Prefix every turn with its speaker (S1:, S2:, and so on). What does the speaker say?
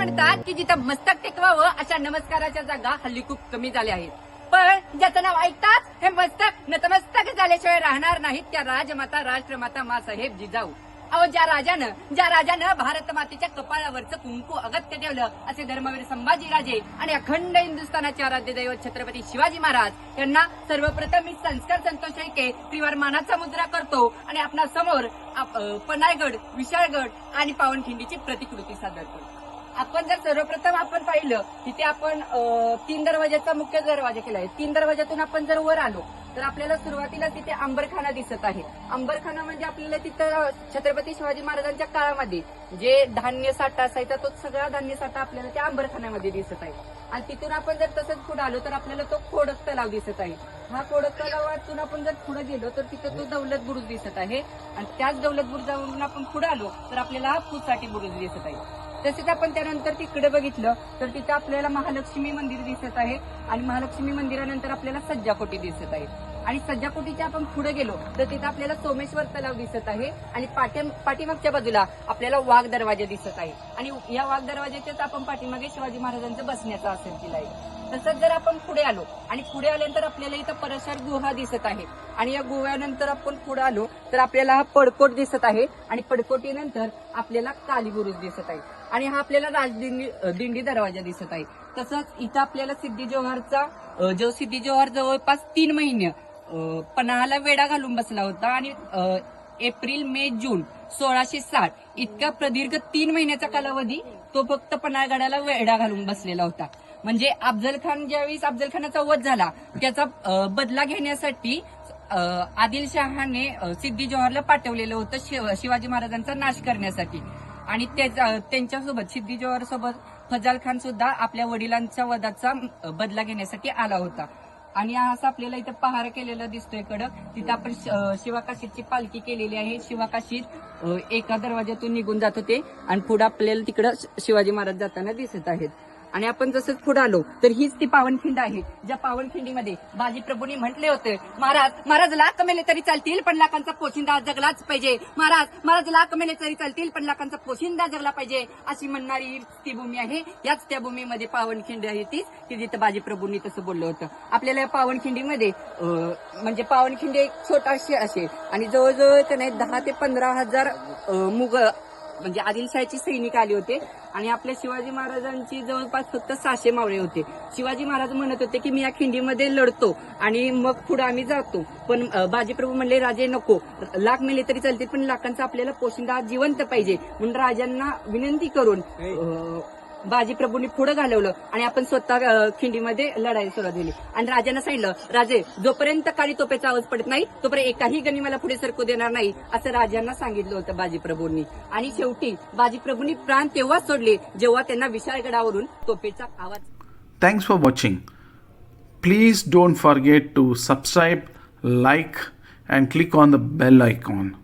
S1: म्हणतात की जिथं मस्तक टेकवावं अशा नमस्काराच्या जागा हल्ली खूप कमी झाल्या आहेत. पण ज्याचं नाव ऐकताच हे मस्तक नतमस्तक झाल्याशिवाय राहणार नाहीत त्या राजमाता राष्ट्रमाता मासाहेब जिजाऊ. अहो ज्या राजानं भारत मातेच्या कपाळावरचं कुंकू अगत्य ठेवलं असे धर्मवीर संभाजीराजे आणि अखंड हिंदुस्थानाचे आराध्य दैवत छत्रपती शिवाजी महाराज यांना सर्वप्रथम मी संस्कार संतोष शेळके त्रिवार मानाचा मुद्रा करतो आणि आपणा समोर पन्हाळगड, विशाळगड आणि पावनखिंडीची प्रतिकृती सादर करतो. आपण जर सर्वप्रथम आपण पाहिलं तिथे आपण 3 दरवाजाचा मुख्य दरवाजा केला आहे. 3 दरवाजातून आपण जर वर आलो तर आपल्याला सुरुवातीला तिथे अंबरखाना दिसत आहे. अंबरखाना म्हणजे आपल्याला तिथं छत्रपती शिवाजी महाराजांच्या काळामध्ये जे धान्य साठा असायचा तो सगळा धान्य साठा आपल्याला त्या अंबरखान्यामध्ये दिसत आहे. आणि तिथून आपण जर तसंच पुढे आलो तर आपल्याला तो खोडक तलाव दिसत आहे. हा खोडक तलावातून आपण जर पुढे गेलो तर तिथं तो दौलत बुरुज दिसत आहे. आणि त्याच दौलत बुरुजावरून आपण पुढे आलो तर आपल्याला हा फुसाठी बुरुज दिसत आहे. तसेच आपण त्यानंतर तिकडे बघितलं तर तिथे आपल्याला महालक्ष्मी मंदिर दिसत आहे आणि महालक्ष्मी मंदिरानंतर आपल्याला सज्जाकोटी दिसत आहे. आणि सज्जाकोटीच्या आपण पुढे गेलो तर तिथे आपल्याला सोमेश्वर तलाव दिसत आहे आणि पाठीमागच्या बाजूला आपल्याला वाघ दरवाजा दिसत आहे. आणि या वाघ दरवाजाच्याच आपण पाठीमागे शिवाजी महाराजांचं बसण्याचा आसन केलं आहे. तसंच जर आपण पुढे आलो आणि पुढे आल्यानंतर आपल्याला इथं परशर गुहा दिसत आहे आणि या गुह्यानंतर आपण पुढे आलो तर आपल्याला हा पडकोट दिसत आहे आणि पडकोटीनंतर आपल्याला कालीबुरुज दिसत आहे आणि हा आपल्याला राजदिंडी दरवाजा दिसत आहे. तसंच इथं आपल्याला सिद्धी जोहरचा जो सिद्धी जोहर जवळपास 3 महिने पन्हाळाला वेढा घालून बसला होता आणि एप्रिल, मे, जून 1660 इतका प्रदीर्घ 3 महिन्याचा कालावधी तो फक्त पन्हाळगडाला वेढा घालून बसलेला होता. म्हणजे अफजल खान ज्यावेळी अफजल खानाचा वध झाला त्याचा बदला घेण्यासाठी आदिलशहाने सिद्धी जोहरला पाठवलेलं होतं शिवाजी महाराजांचा नाश करण्यासाठी. आणि त्यांच्यासोबत सिद्धी जोहर सोबत फजल खान सुद्धा आपल्या वडिलांच्या वधाचा बदला घेण्यासाठी आला होता. आणि असं आपल्याला इथं पहार केलेलं दिसतोय कडक. तिथं आपण शिवाकाशीची पालखी केलेली आहे. शिवाकाशीत एका दरवाज्यातून निघून जात होते आणि पुढे आपल्याला तिकडं शिवाजी महाराज जाताना दिसत आहेत. आणि आपण जसंच पुढे आलो तर हीच ती पावनखिंड आहे ज्या पावनखिंडीमध्ये बाजीप्रभूंनी म्हटले होते महाराज लाख मेले तरी चालतील पण लाखांचा पोशिंदा जगलाच पाहिजे. महाराज लाख मेले तरी चालतील पण लाखांचा पोशिंदा जगला पाहिजे अशी म्हणणारी ती भूमी आहे. याच त्या भूमीमध्ये पावनखिंडी आहे तीच की जिथं बाजीप्रभूंनी तसं बोललं होतं. आपल्याला या पावनखिंडीमध्ये म्हणजे पावनखिंडी एक छोटाशी असेल आणि जवळजवळ त्याने 10 ते 15 हजार मुघल म्हणजे आदिलशाहीची सैनिक आले होते आणि आपल्या शिवाजी महाराजांची जवळपास फक्त 600 मावळे होते. शिवाजी महाराज म्हणत होते की मी या खिंडीमध्ये लढतो आणि मग पुढे आम्ही जातो. पण बाजीप्रभू म्हणले राजे नको, लाख मेले तरी चालते पण लाखांचा आपल्याला पोशिंदा जिवंत पाहिजे. म्हणून राजांना विनंती करून बाजीप्रभूंनी पुढे घालवलं आणि आपण स्वतः खिंडीमध्ये लढायला सुरुवात केली. आणि राजांना सांगितलं राजे जोपर्यंत काळी तोफेचा आवाज पडत नाही तोपर्यंत एकाही गणी मला पुढे सरकू देणार नाही असं राजांना सांगितलं होतं बाजीप्रभूंनी. आणि शेवटी बाजीप्रभूंनी प्राण तेव्हाच सोडले जेव्हा त्यांना विशाळगडावरून तोफेचा आवाज.
S2: Thanks for watching. Please don't forget to subscribe, like and click on the bell icon.